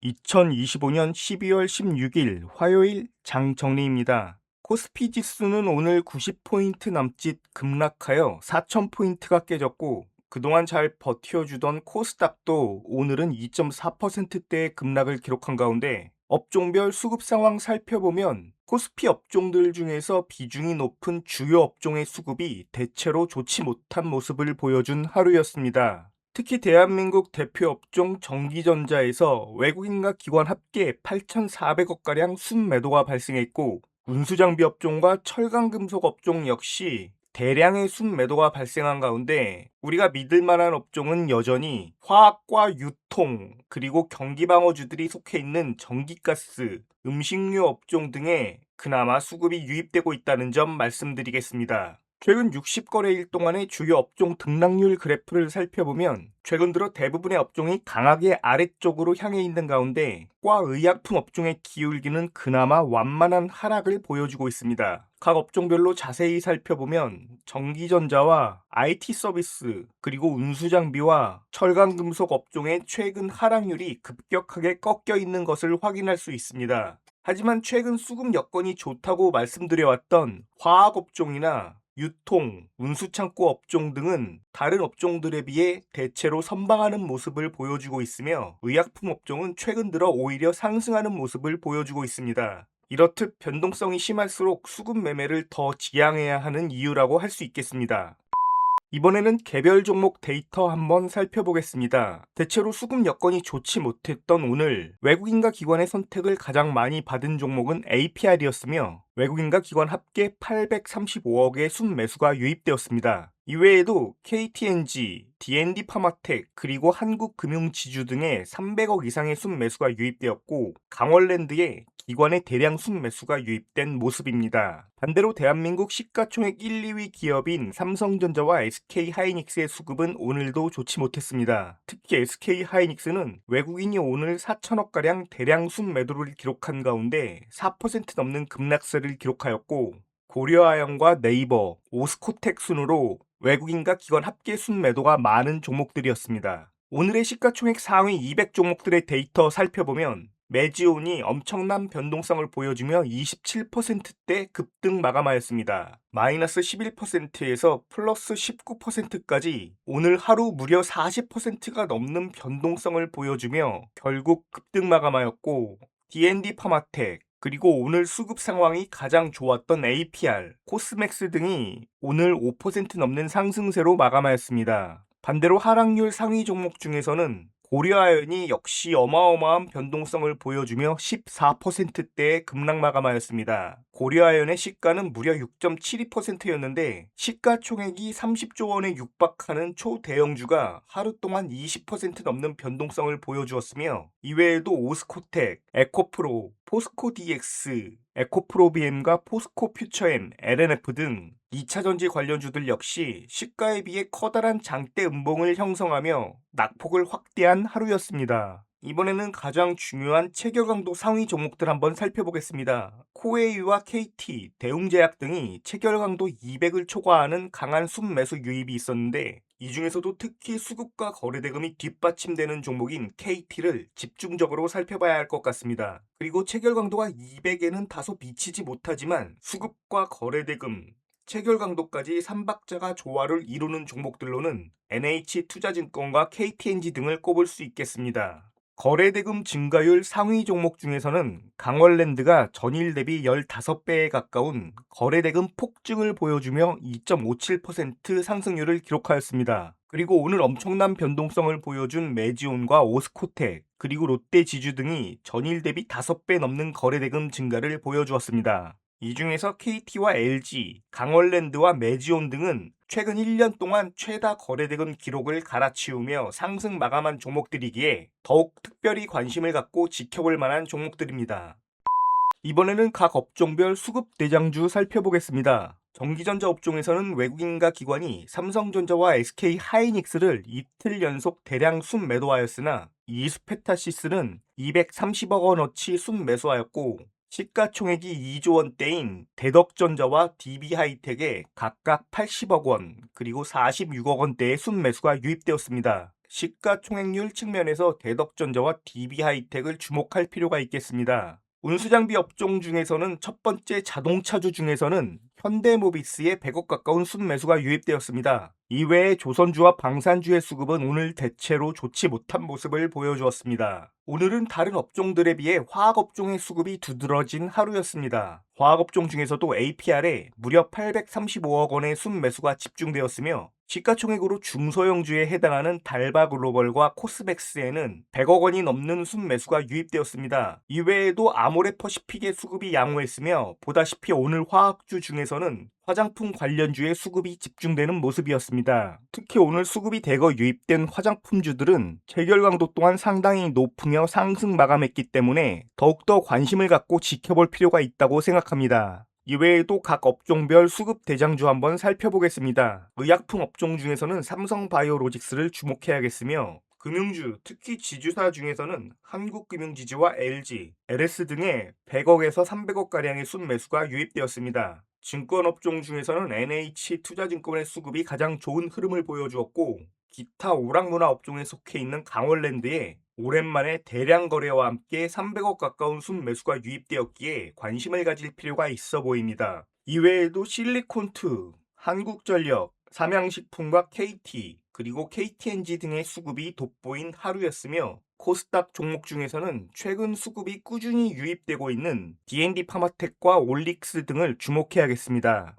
2025년 12월 16일 화요일 장정리입니다. 코스피 지수는 오늘 90포인트 남짓 급락하여 4,000포인트가 깨졌고, 그동안 잘 버텨주던 코스닥도 오늘은 2.4%대의 급락을 기록한 가운데, 업종별 수급 상황 살펴보면 코스피 업종들 중에서 비중이 높은 주요 업종의 수급이 대체로 좋지 못한 모습을 보여준 하루였습니다. 특히 대한민국 대표 업종 전기전자에서 외국인과 기관 합계 8,400억가량 순매도가 발생했고, 운수장비 업종과 철강금속 업종 역시 대량의 순매도가 발생한 가운데, 우리가 믿을 만한 업종은 여전히 화학과 유통, 그리고 경기방어주들이 속해 있는 전기가스, 음식료 업종 등에 그나마 수급이 유입되고 있다는 점 말씀드리겠습니다. 최근 60거래일 동안의 주요 업종 등락률 그래프를 살펴보면 최근 들어 대부분의 업종이 강하게 아래쪽으로 향해 있는 가운데 과 의약품 업종의 기울기는 그나마 완만한 하락을 보여주고 있습니다. 각 업종별로 자세히 살펴보면 전기전자와 IT 서비스, 그리고 운수장비와 철강금속 업종의 최근 하락률이 급격하게 꺾여 있는 것을 확인할 수 있습니다. 하지만 최근 수급 여건이 좋다고 말씀드려왔던 화학업종이나 유통, 운수창고 업종 등은 다른 업종들에 비해 대체로 선방하는 모습을 보여주고 있으며, 의약품 업종은 최근 들어 오히려 상승하는 모습을 보여주고 있습니다. 이렇듯 변동성이 심할수록 수급 매매를 더 지양해야 하는 이유라고 할 수 있겠습니다. 이번에는 개별 종목 데이터 한번 살펴보겠습니다. 대체로 수급 여건이 좋지 못했던 오늘 외국인과 기관의 선택을 가장 많이 받은 종목은 APR이었으며, 외국인과 기관 합계 835억의 순매수가 유입되었습니다. 이외에도 KTNG, D&D 파마텍, 그리고 한국금융지주 등의 300억 이상의 순매수가 유입되었고, 강원랜드에 기관의 대량 순매수가 유입된 모습입니다. 반대로 대한민국 시가총액 1, 2위 기업인 삼성전자와 SK하이닉스의 수급은 오늘도 좋지 못했습니다. 특히 SK하이닉스는 외국인이 오늘 4천억가량 대량 순매도를 기록한 가운데 4% 넘는 급락세를 기록하였고, 고려아연과 네이버, 오스코텍 순으로 외국인과 기관 합계 순매도가 많은 종목들이었습니다. 오늘의 시가총액 상위 200 종목들의 데이터 살펴보면 메지온이 엄청난 변동성을 보여주며 27%대 급등 마감하였습니다. 마이너스 11%에서 플러스 19%까지 오늘 하루 무려 40%가 넘는 변동성을 보여주며 결국 급등 마감하였고, D&D 파마텍, 그리고 오늘 수급 상황이 가장 좋았던 APR, 코스맥스 등이 오늘 5% 넘는 상승세로 마감하였습니다. 반대로 하락률 상위 종목 중에서는 고려아연이 역시 어마어마한 변동성을 보여주며 14%대의 급락 마감하였습니다. 고려아연의 시가는 무려 6.72%였는데 시가총액이 30조 원에 육박하는 초대형주가 하루 동안 20% 넘는 변동성을 보여주었으며, 이외에도 오스코텍, 에코프로, 포스코DX, 에코프로비엠과 포스코퓨처엠, LNF 등 2차전지 관련주들 역시 시가에 비해 커다란 장대 음봉을 형성하며 낙폭을 확대한 하루였습니다. 이번에는 가장 중요한 체결 강도 상위 종목들 한번 살펴보겠습니다. 코웨이와 KT, 대웅제약 등이 체결 강도 200을 초과하는 강한 순매수 유입이 있었는데, 이 중에서도 특히 수급과 거래대금이 뒷받침되는 종목인 KT를 집중적으로 살펴봐야 할 것 같습니다. 그리고 체결 강도가 200에는 다소 미치지 못하지만 수급과 거래대금, 체결 강도까지 3박자가 조화를 이루는 종목들로는 NH투자증권과 KTNG 등을 꼽을 수 있겠습니다. 거래대금 증가율 상위 종목 중에서는 강원랜드가 전일 대비 15배에 가까운 거래대금 폭증을 보여주며 2.57% 상승률을 기록하였습니다. 그리고 오늘 엄청난 변동성을 보여준 메지온과 오스코텍, 그리고 롯데지주 등이 전일 대비 5배 넘는 거래대금 증가를 보여주었습니다. 이 중에서 KT와 LG, 강원랜드와 메지온 등은 최근 1년 동안 최다 거래대금 기록을 갈아치우며 상승 마감한 종목들이기에 더욱 특별히 관심을 갖고 지켜볼 만한 종목들입니다. 이번에는 각 업종별 수급 대장주 살펴보겠습니다. 전기전자 업종에서는 외국인과 기관이 삼성전자와 SK하이닉스를 이틀 연속 대량 순매도하였으나, 이스페타시스는 230억 원어치 순매수하였고, 시가총액이 2조 원대인 대덕전자와 DB하이텍에 각각 80억 원, 그리고 46억 원대의 순매수가 유입되었습니다. 시가총액률 측면에서 대덕전자와 DB하이텍을 주목할 필요가 있겠습니다. 운수장비 업종 중에서는 첫 번째 자동차주 중에서는 현대모비스의 100억 가까운 순매수가 유입되었습니다. 이외에 조선주와 방산주의 수급은 오늘 대체로 좋지 못한 모습을 보여주었습니다. 오늘은 다른 업종들에 비해 화학업종의 수급이 두드러진 하루였습니다. 화학업종 중에서도 APR에 무려 835억 원의 순매수가 집중되었으며 시가총액으로 중소형주에 해당하는 달바글로벌과 코스맥스에는 100억 원이 넘는 순매수가 유입되었습니다. 이외에도 아모레퍼시픽의 수급이 양호했으며 보다시피 오늘 화학주 중에서는 화장품 관련주의 수급이 집중되는 모습이었습니다. 특히 오늘 수급이 대거 유입된 화장품주들은 체결 강도 또한 상당히 높으며 상승 마감했기 때문에 더욱더 관심을 갖고 지켜볼 필요가 있다고 생각합니다. 이외에도 각 업종별 수급 대장주 한번 살펴보겠습니다. 의약품 업종 중에서는 삼성바이오로직스를 주목해야겠으며 금융주, 특히 지주사 중에서는 한국금융지주와 LG, LS 등의 100억에서 300억가량의 순매수가 유입되었습니다. 증권업종 중에서는 NH투자증권의 수급이 가장 좋은 흐름을 보여주었고 기타 오락문화 업종에 속해 있는 강원랜드에 오랜만에 대량 거래와 함께 300억 가까운 순매수가 유입되었기에 관심을 가질 필요가 있어 보입니다. 이외에도 실리콘투, 한국전력, 삼양식품과 KT, 그리고 KTNG 등의 수급이 돋보인 하루였으며 코스닥 종목 중에서는 최근 수급이 꾸준히 유입되고 있는 D&D 파마텍과 올릭스 등을 주목해야겠습니다.